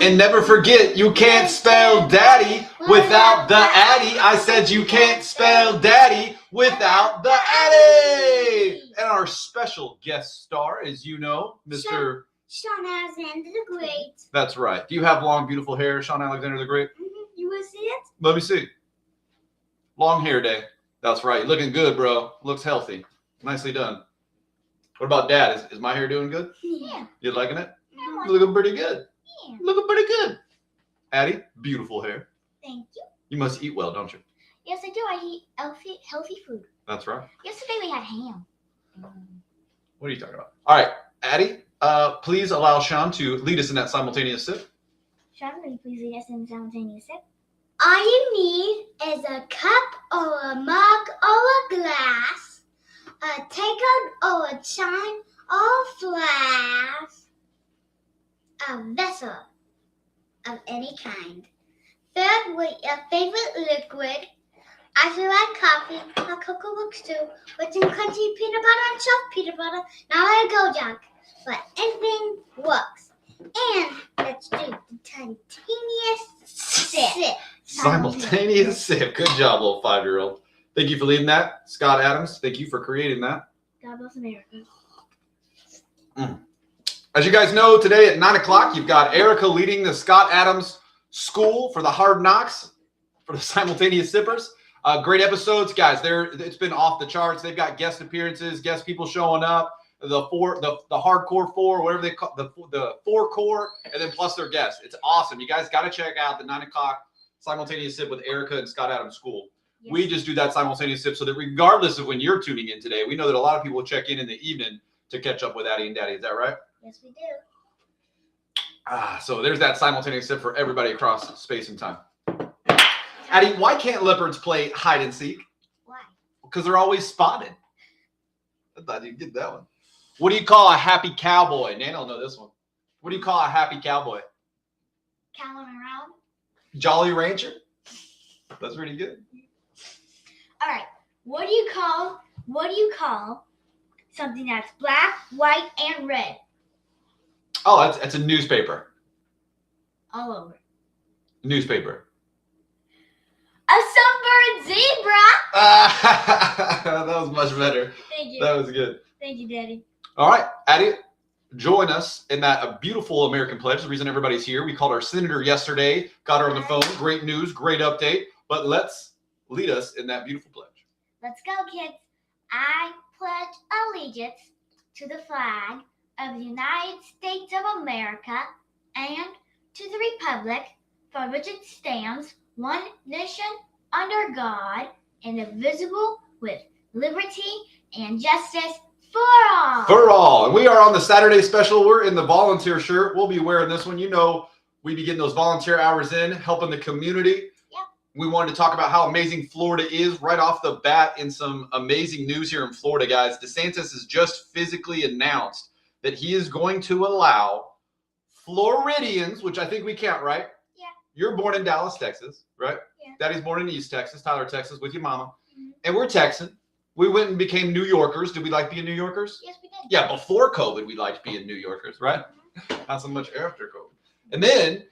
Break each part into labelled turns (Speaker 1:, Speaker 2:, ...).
Speaker 1: And never forget, you can't spell daddy without the Addy. I said you can't spell daddy without the Addy. And our special guest star, as you know, Mr.
Speaker 2: Sean Alexander the Great.
Speaker 1: That's right. Do you have long, beautiful hair, Sean Alexander the Great?
Speaker 2: You want to see it?
Speaker 1: Let me see. Long hair day. That's right. Looking good, bro. Looks healthy. Nicely done. What about Dad? Is my hair doing good?
Speaker 2: Yeah.
Speaker 1: You liking it?
Speaker 2: Yeah.
Speaker 1: Looking pretty good.
Speaker 2: Yeah.
Speaker 1: Looking pretty good. Addy, beautiful hair.
Speaker 2: Thank you.
Speaker 1: You must eat well, don't you?
Speaker 2: Yes, I do. I eat healthy food.
Speaker 1: That's right.
Speaker 2: Yesterday we had ham.
Speaker 1: What are you talking about? All right, Addy, please allow Sean to lead us in that simultaneous sip.
Speaker 2: Sean, will you please lead us in simultaneous sip? All you need is a cup or a mug or a glass, a takeout or a chime or flask, a vessel of any kind. Filled with your favorite liquid. I feel like coffee, or cocoa books too, with some crunchy peanut butter and soft peanut butter. Now let it go, Jack. But anything works. And let's do the simultaneous sip.
Speaker 1: Simultaneous sip. Good job, little 5-year-old. Thank you for leading that. Scott Adams, thank you for creating that.
Speaker 2: God bless America.
Speaker 1: As you guys know, today at 9 o'clock, you've got Erica leading the Scott Adams School for the Hard Knocks for the simultaneous sippers. Great episodes, guys. It's been off the charts. They've got guest appearances, guest people showing up, the hardcore four, whatever they call the 4 core, and then plus their guests. It's awesome. You guys got to check out the 9 o'clock simultaneous sip with Erica and Scott Adams School. Yes. We just do that simultaneous sip so that regardless of when you're tuning in today, we know that a lot of people will check in the evening to catch up with Addy and Daddy. Is that right?
Speaker 2: Yes, we do.
Speaker 1: So there's that simultaneous sip for everybody across space and time. Addy, why can't leopards play hide and seek?
Speaker 2: Why?
Speaker 1: Because they're always spotted. I thought you'd get that one. What do you call a happy cowboy? Nan will know this one. What do you call a happy cowboy?
Speaker 2: Cowling around.
Speaker 1: Jolly Rancher. That's pretty good.
Speaker 2: All right. What do you call something that's black, white, and red?
Speaker 1: Oh, that's a newspaper.
Speaker 2: All over.
Speaker 1: Newspaper.
Speaker 2: A sunburned zebra.
Speaker 1: That was much better.
Speaker 2: Thank you.
Speaker 1: That was good.
Speaker 2: Thank you, Daddy.
Speaker 1: All right, Addy, join us in that beautiful American pledge. The reason everybody's here, we called our senator yesterday, got her on the phone. Great news, great update. But let's lead us in that beautiful pledge.
Speaker 2: Let's go, kids. I pledge allegiance to the flag of the United States of America and to the republic for which it stands, one nation under God, indivisible, with liberty and justice for all.
Speaker 1: For all. And we are on the Saturday special. We're in the volunteer shirt. We'll be wearing this one. You know, we be getting those volunteer hours in, helping the community.
Speaker 2: Yep.
Speaker 1: We wanted to talk about how amazing Florida is right off the bat in some amazing news here in Florida, guys. DeSantis has just physically announced that he is going to allow Floridians, which I think we count, right?
Speaker 2: Yeah.
Speaker 1: You're born in Dallas, Texas, right?
Speaker 2: Yeah.
Speaker 1: Daddy's born in East Texas, Tyler, Texas, with your mama. Mm-hmm. And we're Texan. We went and became New Yorkers. Did we like being New Yorkers?
Speaker 2: Yes, we did.
Speaker 1: Yeah, before COVID, we liked being New Yorkers, right? Not so much after COVID. And then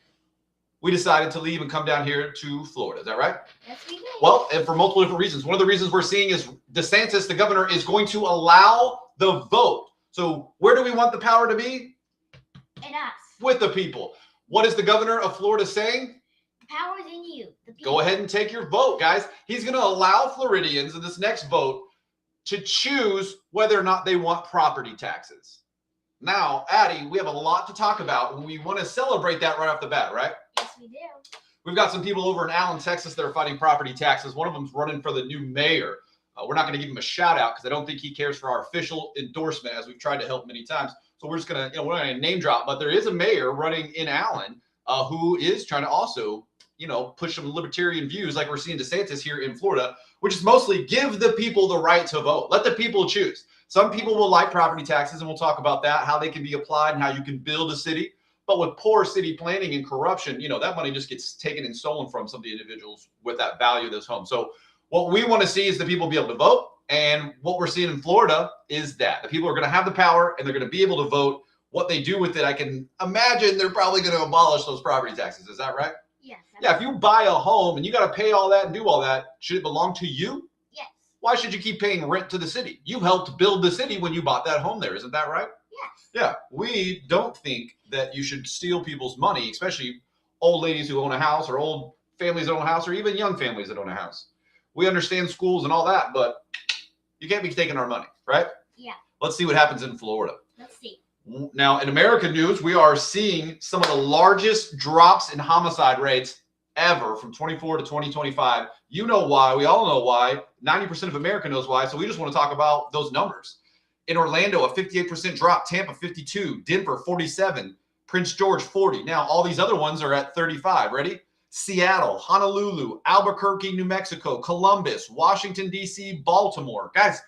Speaker 1: we decided to leave and come down here to Florida. Is that right?
Speaker 2: Yes, we did.
Speaker 1: Well, and for multiple different reasons. One of the reasons we're seeing is DeSantis, the governor, is going to allow the vote. So where do we want the power to be?
Speaker 2: In us.
Speaker 1: With the people. What is the governor of Florida saying?
Speaker 2: The power is in you. The people.
Speaker 1: Go ahead and take your vote, guys. He's going to allow Floridians in this next vote to choose whether or not they want property taxes. Now, Addy, we have a lot to talk about when we want to celebrate that right off the bat, right?
Speaker 2: Yes, we do.
Speaker 1: We've got some people over in Allen, Texas that are fighting property taxes. One of them's running for the new mayor. We're not going to give him a shout out because I don't think he cares for our official endorsement, as we've tried to help many times. So we're just going to, we're not going to name drop, but there is a mayor running in Allen who is trying to also, push some libertarian views like we're seeing DeSantis here in Florida, which is mostly give the people the right to vote. Let the people choose. Some people will like property taxes, and we'll talk about that, how they can be applied and how you can build a city. But with poor city planning and corruption, that money just gets taken and stolen from some of the individuals with that value of this home. So what we want to see is the people be able to vote. And what we're seeing in Florida is that the people are going to have the power and they're going to be able to vote what they do with it, I can imagine they're probably going to abolish those property taxes. Is that right?
Speaker 2: Yes.
Speaker 1: Yeah, if you buy a home and you got to pay all that and do all that, should it belong to you?
Speaker 2: Yes.
Speaker 1: Why should you keep paying rent to the city? You helped build the city when you bought that home there. Isn't that right?
Speaker 2: Yes.
Speaker 1: Yeah, we don't think that you should steal people's money, especially old ladies who own a house or old families that own a house or even young families that own a house. We understand schools and all that, but you can't be taking our money, right?
Speaker 2: Yeah.
Speaker 1: Let's see what happens in Florida.
Speaker 2: Let's see.
Speaker 1: Now, in American news, we are seeing some of the largest drops in homicide rates ever from 24 to 2025. You know why. We all know why. 90% of America knows why. So we just want to talk about those numbers. In Orlando, a 58% drop. Tampa, 52. Denver, 47. Prince George, 40. Now, all these other ones are at 35. Ready? Seattle, Honolulu, Albuquerque, New Mexico, Columbus, Washington, D.C., Baltimore. Guys,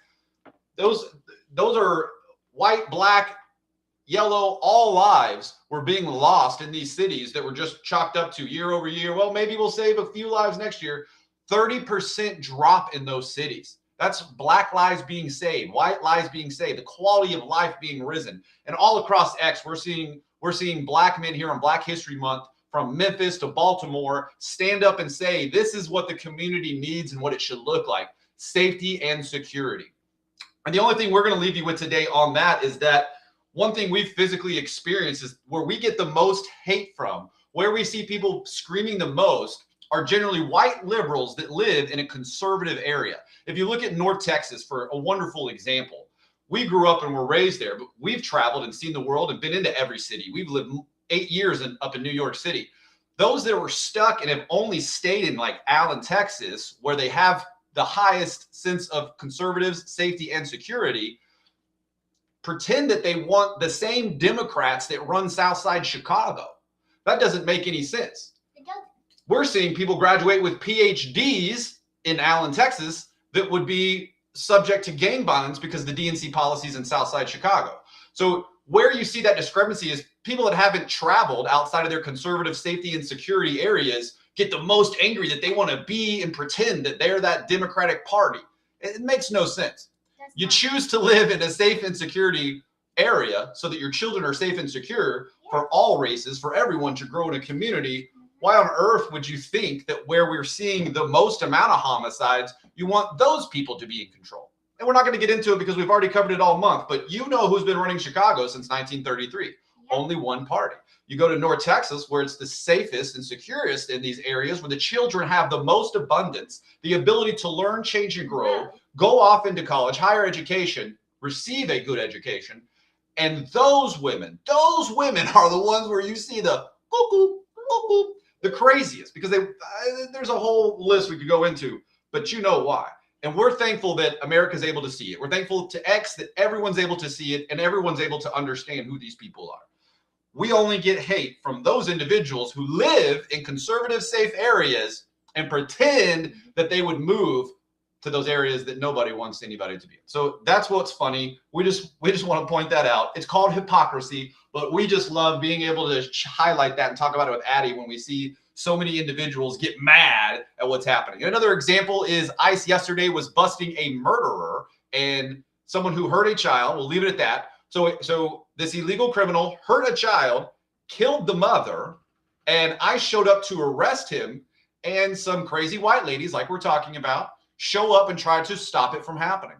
Speaker 1: those are white, black, yellow, all lives were being lost in these cities that were just chalked up to year over year. Well, maybe we'll save a few lives next year. 30% drop in those cities. That's black lives being saved, white lives being saved, the quality of life being risen. And all across X, we're seeing black men here on Black History Month from Memphis to Baltimore stand up and say, this is what the community needs and what it should look like: safety and security. And the only thing we're going to leave you with today on that is that one thing we've physically experienced is where we get the most hate from, where we see people screaming the most, are generally white liberals that live in a conservative area. If you look at North Texas for a wonderful example, we grew up and were raised there, but we've traveled and seen the world and been into every city. We've lived 8 years up in New York City. Those that were stuck and have only stayed in like Allen, Texas, where they have the highest sense of conservatives, safety, and security, pretend that they want the same Democrats that run Southside Chicago. That doesn't make any sense.
Speaker 2: It doesn't.
Speaker 1: We're seeing people graduate with PhDs in Allen, Texas, that would be subject to gang violence because of the DNC policies in Southside Chicago. So where you see that discrepancy is people that haven't traveled outside of their conservative safety and security areas get the most angry that they want to be and pretend that they're that Democratic Party. It makes no sense. You choose to live in a safe and security area so that your children are safe and secure for all races, for everyone to grow in a community. Why on earth would you think that where we're seeing the most amount of homicides, you want those people to be in control? And we're not going to get into it because we've already covered it all month, but you know who's been running Chicago since 1933. Only one party. You go to North Texas, where it's the safest and securest in these areas, where the children have the most abundance, the ability to learn, change, and grow, go off into college, higher education, receive a good education. And those women are the ones where you see the the craziest, because there's a whole list we could go into, but you know why. And we're thankful that America's able to see it. We're thankful to X that everyone's able to see it and everyone's able to understand who these people are. We only get hate from those individuals who live in conservative, safe areas and pretend that they would move to those areas that nobody wants anybody to be in. So that's what's funny. We just want to point that out. It's called hypocrisy, but we just love being able to highlight that and talk about it with Addy when we see so many individuals get mad at what's happening. And another example is ICE yesterday was busting a murderer and someone who hurt a child. We'll leave it at that. So this illegal criminal hurt a child, killed the mother, and ICE showed up to arrest him, and some crazy white ladies, like we're talking about, show up and try to stop it from happening.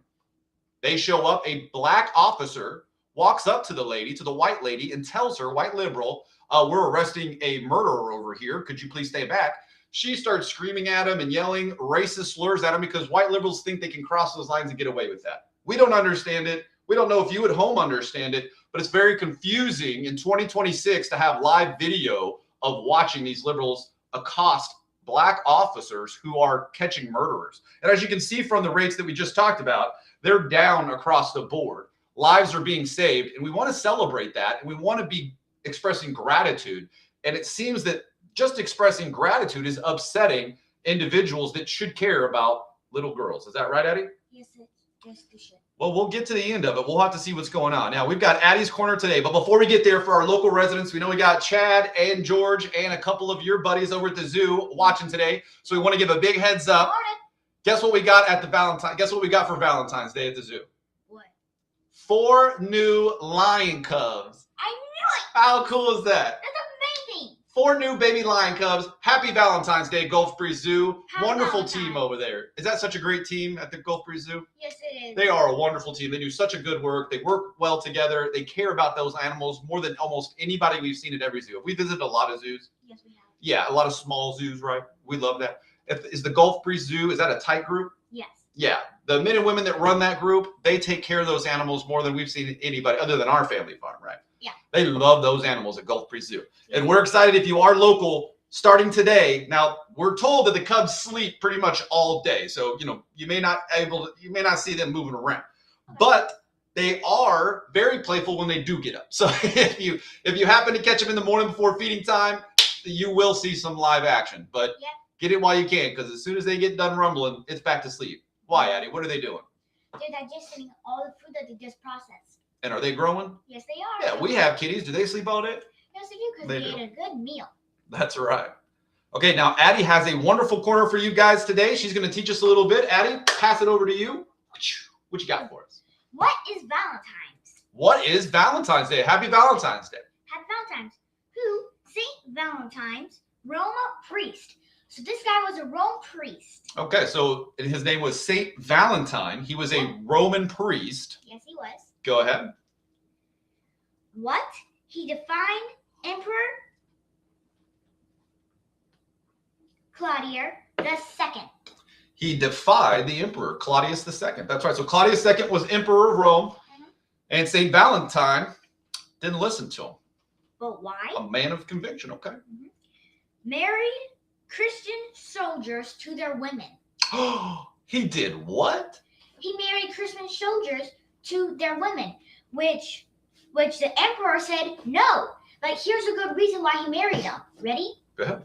Speaker 1: They show up, a black officer walks up to the lady, to the white lady, and tells her, white liberal, we're arresting a murderer over here. Could you please stay back? She starts screaming at him and yelling racist slurs at him because white liberals think they can cross those lines and get away with that. We don't understand it. We don't know if you at home understand it, but it's very confusing in 2026 to have live video of watching these liberals accost black officers who are catching murderers. And as you can see from the rates that we just talked about, they're down across the board. Lives are being saved, and we want to celebrate that, and we want to be expressing gratitude. And it seems that just expressing gratitude is upsetting individuals that should care about little girls. Is that right, Addy?
Speaker 2: Yes, it should.
Speaker 1: Well, we'll get to the end of it. We'll have to see what's going on. Now, we've got Addy's Corner today, but before we get there, for our local residents, we know we got Chad and George and a couple of your buddies over at the zoo watching today. So we want to give a big heads up. Guess what we got at the Valentine? Guess what we got for Valentine's Day at the zoo?
Speaker 2: What?
Speaker 1: 4 new lion cubs.
Speaker 2: I
Speaker 1: How cool is that?
Speaker 2: That's amazing.
Speaker 1: 4 new baby lion cubs. Happy Valentine's Day, Gulf Breeze Zoo.
Speaker 2: Happy
Speaker 1: Wonderful
Speaker 2: Valentine's.
Speaker 1: team over there. Is that such a great team at the Gulf Breeze Zoo?
Speaker 2: Yes, it is.
Speaker 1: They are a wonderful team. They do such a good work. They work well together. They care about those animals more than almost anybody we've seen at every zoo. We visited a lot of zoos.
Speaker 2: Yes, we have.
Speaker 1: Yeah, a lot of small zoos, right? We love that. Is the Gulf Breeze Zoo, is that a tight group?
Speaker 2: Yes.
Speaker 1: Yeah. The men and women that run that group, they take care of those animals more than we've seen anybody other than our family farm, right?
Speaker 2: Yeah.
Speaker 1: They love those animals at Gulf Breeze Zoo.
Speaker 2: Yeah.
Speaker 1: And we're excited if you are local starting today. Now, we're told that the cubs sleep pretty much all day. So, you may not see them moving around.
Speaker 2: Okay.
Speaker 1: But they are very playful when they do get up. So if you happen to catch them in the morning before feeding time, you will see some live action. But
Speaker 2: yeah.
Speaker 1: Get it while you can, because as soon as they get done rumbling, it's back to sleep. Why, Addy? What are they doing?
Speaker 2: They're digesting all the food that they just processed.
Speaker 1: And are they growing?
Speaker 2: Yes, they are.
Speaker 1: Yeah, we have kitties. Do they sleep all day?
Speaker 2: Yes, they do, because they ate a good meal.
Speaker 1: That's right. Okay, now Addy has a wonderful corner for you guys today. She's going to teach us a little bit. Addy, pass it over to you. What you got for us?
Speaker 2: What is Valentine's?
Speaker 1: What is Valentine's Day? Happy Valentine's Day.
Speaker 2: Happy Valentine's. Who? Saint Valentine's, Roma priest. So this guy was a Roman priest.
Speaker 1: Okay, so his name was Saint Valentine. He was a Roman priest.
Speaker 2: Yes, he was.
Speaker 1: Go ahead.
Speaker 2: What? He defined Emperor Claudius II.
Speaker 1: He defied the emperor, Claudius II. That's right. So Claudius II was emperor of Rome, and Saint Valentine didn't listen to him.
Speaker 2: But why?
Speaker 1: A man of conviction, okay.
Speaker 2: Married Christian soldiers to their women.
Speaker 1: He did what?
Speaker 2: He married Christian soldiers to their women, which the emperor said no. But here's a good reason why he married them. Ready?
Speaker 1: Go ahead.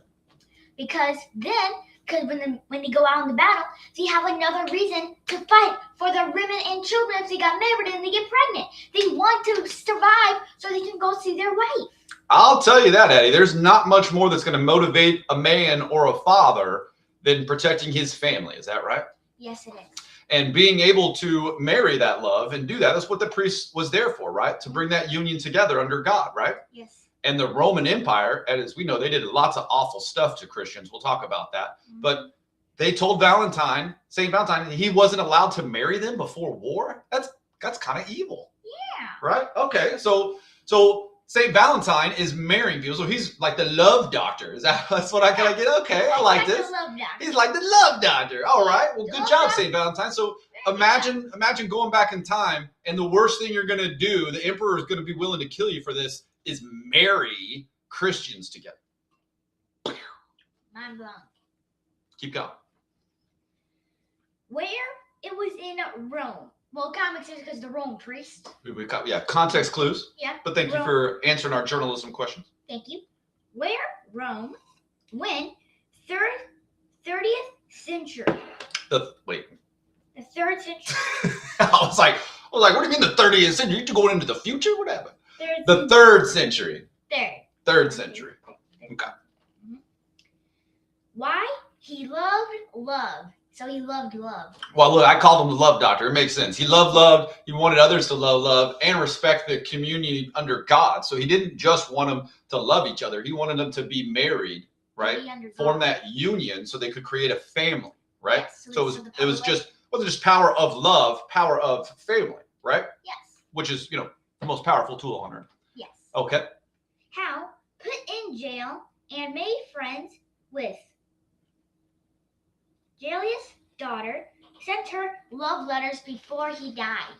Speaker 2: Because when they go out in the battle, they have another reason to fight for their women and children if they got married and they get pregnant. They want to survive so they can go see their wife.
Speaker 1: I'll tell you that, Eddie. There's not much more that's going to motivate a man or a father than protecting his family. Is that right?
Speaker 2: Yes, it is.
Speaker 1: And being able to marry that love and do that, that's what the priest was there for, right? To bring that union together under God, right?
Speaker 2: Yes.
Speaker 1: And the Roman Empire, as we know, they did lots of awful stuff to Christians. We'll talk about that. But they told Saint Valentine, he wasn't allowed to marry them before war. That's kind of evil.
Speaker 2: Yeah.
Speaker 1: Right? Okay. So Saint Valentine is marrying people. So he's like the love doctor. That's what I kind of get? Okay, I like this. He's like the love doctor. All right. Well, good job, Saint Valentine. So imagine going back in time, and the worst thing you're going to do, the emperor is going to be willing to kill you for this, is marry Christians together.
Speaker 2: Mind blown.
Speaker 1: Keep going.
Speaker 2: Where? It was in Rome. Well, it kind of makes sense because the Rome priest.
Speaker 1: Yeah, context clues.
Speaker 2: Yeah.
Speaker 1: But thank you for answering our journalism questions.
Speaker 2: Thank you. Where? Rome. When? 30th century.
Speaker 1: The
Speaker 2: 3rd century.
Speaker 1: I was like, what do you mean the 30th century? You going into the future? What happened? The 3rd century. Third century. Okay.
Speaker 2: Why? He loved love. So he loved love.
Speaker 1: Well, look, I called him the love doctor. It makes sense. He loved love. He wanted others to love love and respect the community under God. So he didn't just want them to love each other. He wanted them to be married, right? Form that union so they could create a family, right? Yes, so it was just wasn't just power of love, power of family, right?
Speaker 2: Yes.
Speaker 1: Which is, the most powerful tool on earth.
Speaker 2: Yes.
Speaker 1: Okay.
Speaker 2: How? Put in jail and made friends with Julius' daughter, sent her love letters before he died.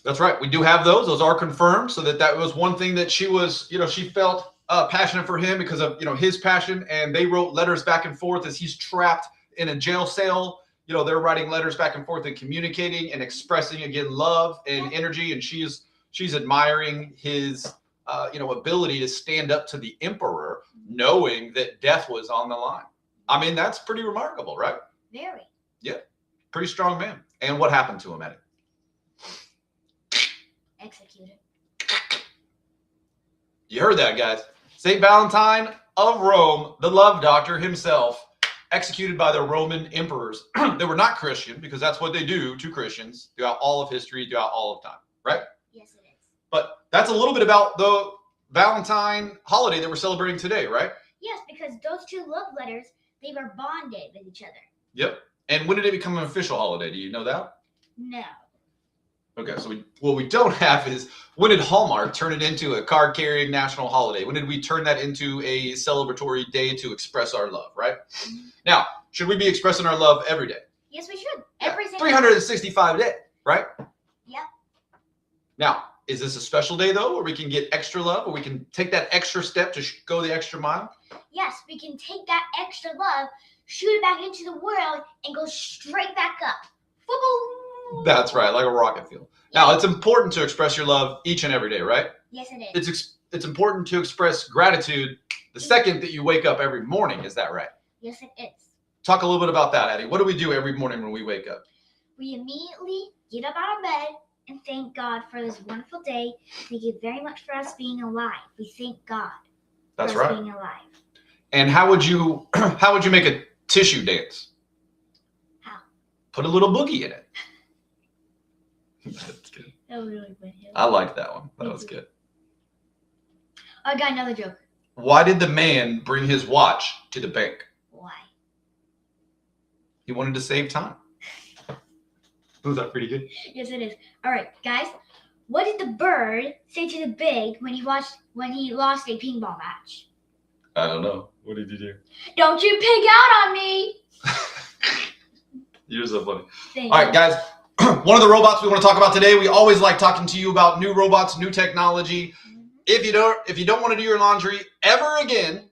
Speaker 1: That's right. We do have those. Those are confirmed. So that was one thing that she was, she felt passionate for him because of, his passion. And they wrote letters back and forth as he's trapped in a jail cell. They're writing letters back and forth and communicating and expressing, again, love and energy. And she's admiring his, ability to stand up to the emperor, knowing that death was on the line. I mean, that's pretty remarkable, right?
Speaker 2: Very.
Speaker 1: Yeah. Pretty strong man. And what happened to him, Eddie?
Speaker 2: Executed.
Speaker 1: You heard that, guys. St. Valentine of Rome, the love doctor himself, executed by the Roman emperors. They were not Christian, because that's what they do to Christians throughout all of history, throughout all of time, right?
Speaker 2: Yes, it is.
Speaker 1: But that's a little bit about Valentine holiday that we're celebrating today, right?
Speaker 2: Yes, because those two love letters, they were bonded with each other.
Speaker 1: Yep. And when did it become an official holiday? Do you know that?
Speaker 2: No.
Speaker 1: Okay, so what we don't have is when did Hallmark turn it into a card-carrying national holiday? When did we turn that into a celebratory day to express our love, right? Now, should we be expressing our love every day?
Speaker 2: Yes, we should.
Speaker 1: Yeah,
Speaker 2: Every single
Speaker 1: 365 days, right?
Speaker 2: Yep.
Speaker 1: Now, is this a special day, though, where we can get extra love, or we can take that extra step to go the extra mile?
Speaker 2: Yes, we can take that extra love, shoot it back into the world, and go straight back up. Boom.
Speaker 1: That's right, like a rocket fuel. Now, it's important to express your love each and every day, right?
Speaker 2: Yes, it is.
Speaker 1: It's important to express gratitude the second that you wake up every morning. Is that right?
Speaker 2: Yes, it is.
Speaker 1: Talk a little bit about that, Addy. What do we do every morning when we wake up?
Speaker 2: We immediately get up out of bed and thank God for this wonderful day. Thank you very much for us being alive. We thank God
Speaker 1: That's
Speaker 2: for us
Speaker 1: right.
Speaker 2: being alive.
Speaker 1: And how would you make a tissue dance?
Speaker 2: How?
Speaker 1: Put a little boogie in it. That's good.
Speaker 2: That was really good.
Speaker 1: I like that one. That was good.
Speaker 2: I got another joke.
Speaker 1: Why did the man bring his watch to the bank?
Speaker 2: Why?
Speaker 1: He wanted to save time. Was that pretty good?
Speaker 2: Yes, it is. All right, guys. What did the bird say to the pig when he lost a ping pong match?
Speaker 1: I don't know. What did you do?
Speaker 2: Don't you pig out on me!
Speaker 1: You're so funny.
Speaker 2: Thank
Speaker 1: All right,
Speaker 2: you.
Speaker 1: guys. One of the robots we want to talk about today. We always like talking to you about new robots, new technology. If you don't want to do your laundry ever again,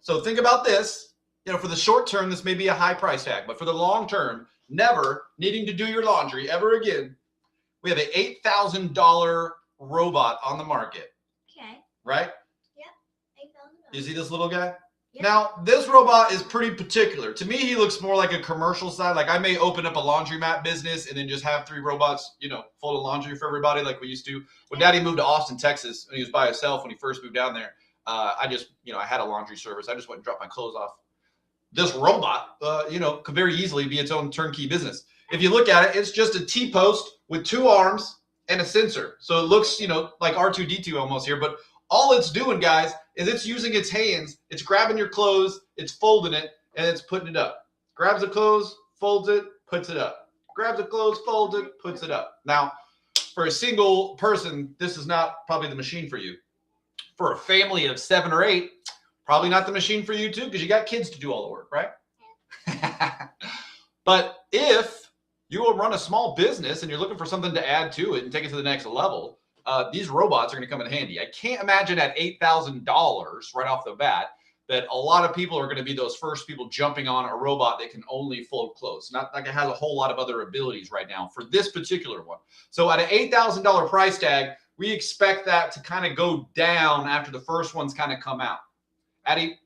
Speaker 1: so think about this. For the short term, this may be a high price tag, but for the long term, never needing to do your laundry ever again, we have an $8,000 robot on the market.
Speaker 2: Okay.
Speaker 1: Right?
Speaker 2: Yep. $8,000.
Speaker 1: You see this little guy?
Speaker 2: Yep.
Speaker 1: Now, this robot is pretty particular. To me, he looks more like a commercial side. Like I may open up a laundromat business and then just have 3 robots, fold laundry for everybody like we used to. When Daddy moved to Austin, Texas, and he was by himself when he first moved down there, I had a laundry service. I just went and dropped my clothes off. This robot, could very easily be its own turnkey business. If you look at it, it's just a T-post with 2 arms and a sensor. So it looks, like R2-D2 almost here, but all it's doing, guys, is it's using its hands. It's grabbing your clothes, it's folding it, and it's putting it up. Grabs the clothes, folds it, puts it up. Grabs the clothes, folds it, puts it up. Now, for a single person, this is not probably the machine for you. For a family of 7 or 8, probably not the machine for you too, because you got kids to do all the work, right? But if you will run a small business and you're looking for something to add to it and take it to the next level, these robots are going to come in handy. I can't imagine at $8,000 right off the bat that a lot of people are going to be those first people jumping on a robot that can only fold clothes. Not like it has a whole lot of other abilities right now for this particular one. So at an $8,000 price tag, we expect that to kind of go down after the first ones kind of come out. Addy,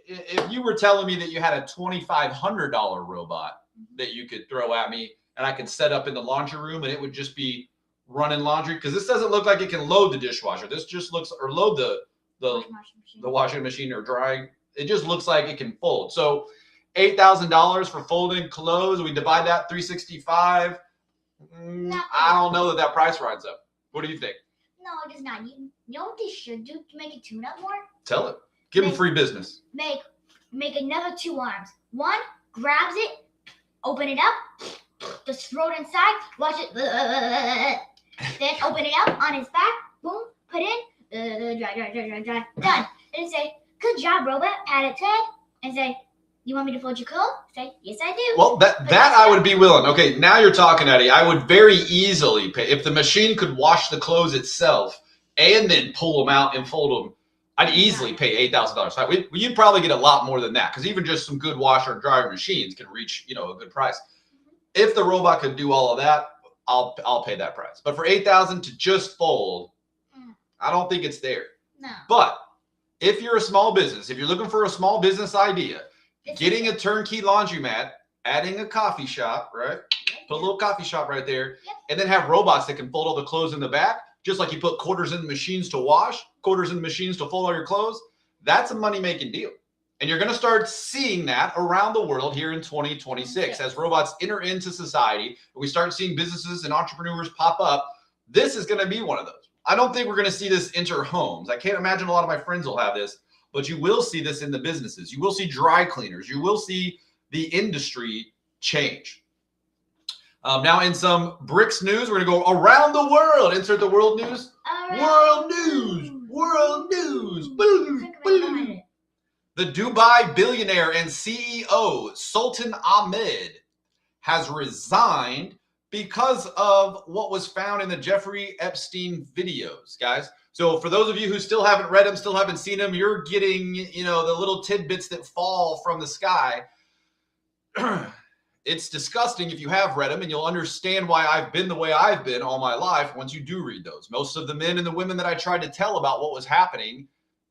Speaker 1: if you were telling me that you had a $2,500 robot that you could throw at me and I could set up in the laundry room and it would just be running laundry, because this doesn't look like it can load the dishwasher. This just looks, or load the washing machine or drying. It just looks like it can fold. So $8,000 for folding clothes. We divide that 365. I don't know that price rides up. What do you think?
Speaker 2: No, it does not. You know what they should do to make it tune up more?
Speaker 1: Tell it. Give them free business.
Speaker 2: Make another 2 arms. One grabs it, open it up, just throw it inside, watch it, then open it up on his back, boom, put in, dry, done. And say, good job, robot, pat its head, and say, you want me to fold your coat? Say, yes, I do.
Speaker 1: Well, that I would be willing. Okay, now you're talking, Eddie. I would very easily pay, if the machine could wash the clothes itself and then pull them out and fold them, I'd easily pay $8,000. You'd probably get a lot more than that, because even just some good washer and dryer machines can reach, a good price. If the robot could do all of that, I'll pay that price. But for $8,000 to just fold, I don't think it's there.
Speaker 2: No.
Speaker 1: But if you're a small business, if you're looking for a small business idea, getting a turnkey laundromat, adding a coffee shop, right? Put a little coffee shop right there, and then have robots that can fold all the clothes in the back, just like you put quarters in the machines to wash, quarters in the machines to fold all your clothes. That's a money-making deal. And you're going to start seeing that around the world here in 2026 as robots enter into society. And we start seeing businesses and entrepreneurs pop up. This is going to be one of those. I don't think we're going to see this enter homes. I can't imagine a lot of my friends will have this, but you will see this in the businesses. You will see dry cleaners. You will see the industry change. Now, in some bricks news, we're going to go around the world. Insert the world news. World news. World news. The Dubai billionaire and CEO Sultan Ahmed has resigned because of what was found in the Jeffrey Epstein videos, guys. So for those of you who still haven't read them, still haven't seen them, you're getting, you know, the little tidbits that fall from the sky. It's disgusting if you have read them, and you'll understand why I've been the way I've been all my life once you do read those. Most of the men and the women that I tried to tell about what was happening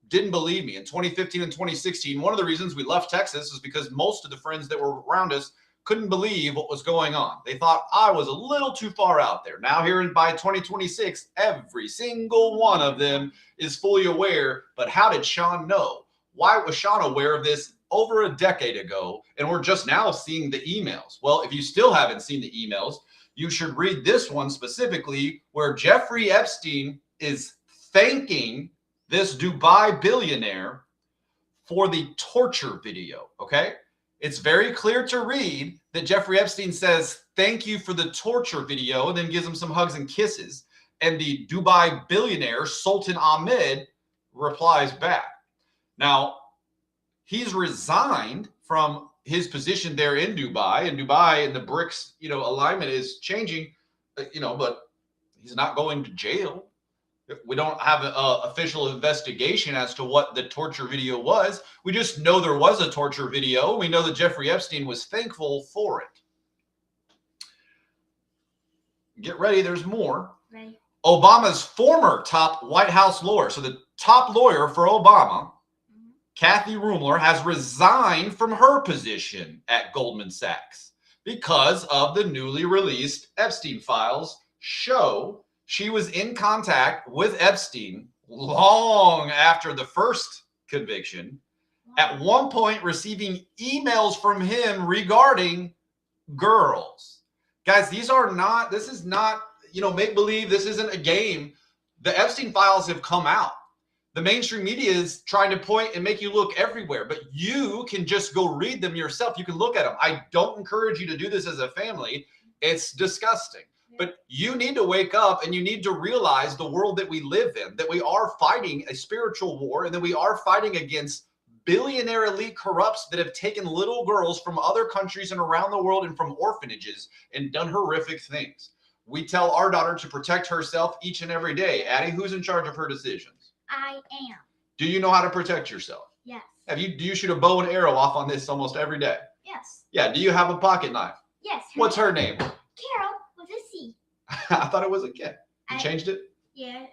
Speaker 1: didn't believe me. In 2015 and 2016, one of the reasons we left Texas is because most of the friends that were around us couldn't believe what was going on. They thought I was a little too far out there. Now here by 2026, every single one of them is fully aware. But how did Sean know? Why was Sean aware of this over a decade ago, and we're just now seeing the emails? Well, if you still haven't seen the emails, you should read this one specifically, where Jeffrey Epstein is thanking this Dubai billionaire for the torture video, okay? It's very clear to read that Jeffrey Epstein says, thank you for the torture video, and then gives him some hugs and kisses. And the Dubai billionaire, Sultan Ahmed, replies back. Now, he's resigned from his position there in Dubai, and the BRICS, alignment is changing, but he's not going to jail. We don't have an official investigation as to what the torture video was. We just know there was a torture video. We know that Jeffrey Epstein was thankful for it. Get ready, there's more.
Speaker 2: Right.
Speaker 1: Obama's former top White House lawyer, so the top lawyer for Obama, Kathy Rumler, has resigned from her position at Goldman Sachs because of the newly released Epstein files show she was in contact with Epstein long after the first conviction, at one point receiving emails from him regarding girls. Guys, this is not, make-believe. This isn't a game. The Epstein files have come out. The mainstream media is trying to point and make you look everywhere, but you can just go read them yourself. You can look at them. I don't encourage you to do this as a family. It's disgusting. But you need to wake up and you need to realize the world that we live in, that we are fighting a spiritual war, and that we are fighting against billionaire elite corrupts that have taken little girls from other countries and around the world and from orphanages and done horrific things. We tell our daughter to protect herself each and every day. Addie, who's in charge of her decisions?
Speaker 2: I am.
Speaker 1: Do you know how to protect yourself?
Speaker 2: Yes.
Speaker 1: Do you shoot a bow and arrow off on this almost every day?
Speaker 2: Yes.
Speaker 1: Yeah. Do you have a pocket knife?
Speaker 2: Yes.
Speaker 1: What's her name?
Speaker 2: Carol with a C.
Speaker 1: I thought it was a kid. You changed it?
Speaker 2: Yeah.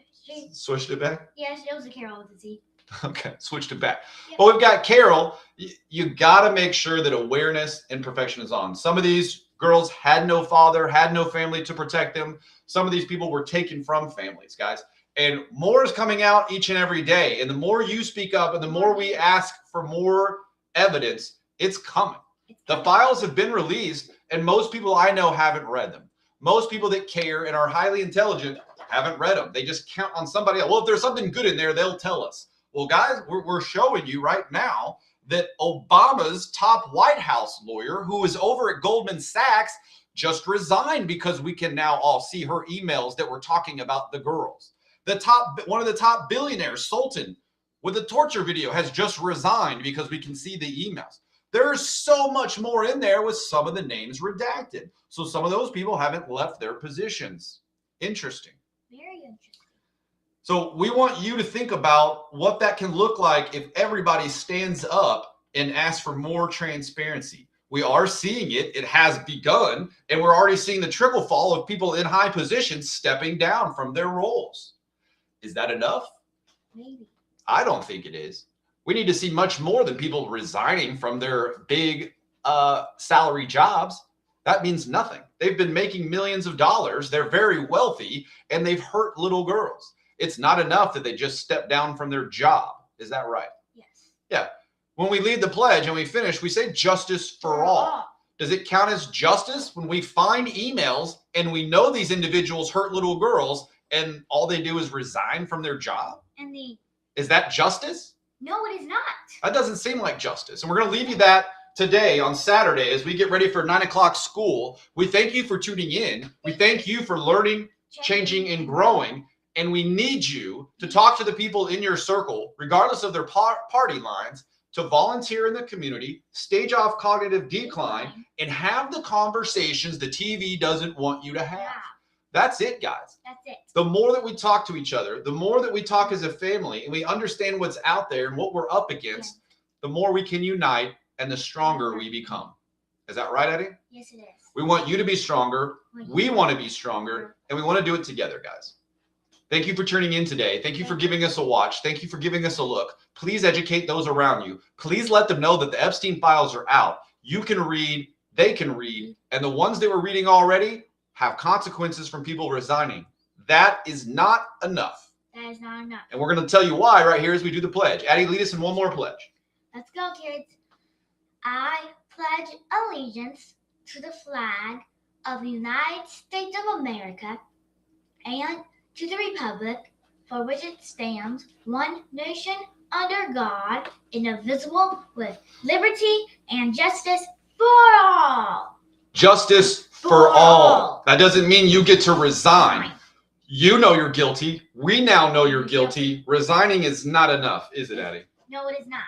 Speaker 1: Switched it back?
Speaker 2: Yes, it was a Carol with a Z.
Speaker 1: Okay, switched it back.
Speaker 2: Yep.
Speaker 1: Well, we've got Carol. You got to make sure that awareness and perfection is on. Some of these girls had no father, had no family to protect them. Some of these people were taken from families, guys. And more is coming out each and every day. And the more you speak up and the more we ask for more evidence, it's coming. The files have been released, and most people I know haven't read them. Most people that care and are highly intelligent haven't read them. They just count on somebody else. Well, if there's something good in there, they'll tell us. Well, guys, we're showing you right now that Obama's top White House lawyer, who is over at Goldman Sachs, just resigned because we can now all see her emails that were talking about the girls. One of the top billionaires, Sultan, with the torture video, has just resigned because we can see the emails. There's so much more in there with some of the names redacted. So some of those people haven't left their positions. Interesting.
Speaker 2: Very interesting.
Speaker 1: So we want you to think about what that can look like if everybody stands up and asks for more transparency. We are seeing it. It has begun, and we're already seeing the trickle fall of people in high positions stepping down from their roles. Is that enough?
Speaker 2: Maybe.
Speaker 1: I don't think it is. We need to see much more than people resigning from their big salary jobs. That means nothing. They've been making millions of dollars. They're very wealthy, and they've hurt little girls. It's not enough that they just step down from their job. Is that right?
Speaker 2: Yes.
Speaker 1: Yeah. When we lead the pledge and we finish, we say justice for all. Does it count as justice when we find emails and we know these individuals hurt little girls and all they do is resign from their job?
Speaker 2: And
Speaker 1: Is that justice?
Speaker 2: No, it is not.
Speaker 1: That doesn't seem like justice. And we're going to leave you that today on Saturday as we get ready for 9 o'clock school. We thank you for tuning in. We thank you for learning, changing, and growing. And we need you to talk to the people in your circle, regardless of their party lines, to volunteer in the community, stage off cognitive decline, and have the conversations the TV doesn't want you to have.
Speaker 2: Yeah,
Speaker 1: That's it, guys.
Speaker 2: that's it.
Speaker 1: The more that we talk to each other, the more that we talk as a family, and we understand what's out there and what we're up against, the more we can unite and the stronger we become. Is that right, Eddie?
Speaker 2: Yes, it is.
Speaker 1: We want you to be stronger. We want to be stronger, and we want to do it together, guys. Thank you for tuning in today. Thank you for giving us a watch. Thank you for giving us a look. Please educate those around you. Please let them know that the Epstein files are out. You can read, they can read, and the ones that we're reading already have consequences from people resigning. That is not enough.
Speaker 2: That is not enough.
Speaker 1: And we're going to tell you why right here as we do the pledge. Addie, lead us in one more pledge.
Speaker 2: Let's go, kids. I pledge allegiance to the flag of the United States of America and to the republic for which it stands, one nation under God, indivisible, with liberty and justice for all.
Speaker 1: Justice for all. That doesn't mean you get to resign. You know you're guilty. We now know you're guilty. Resigning is not enough, is it, Addie?
Speaker 2: No, it is not.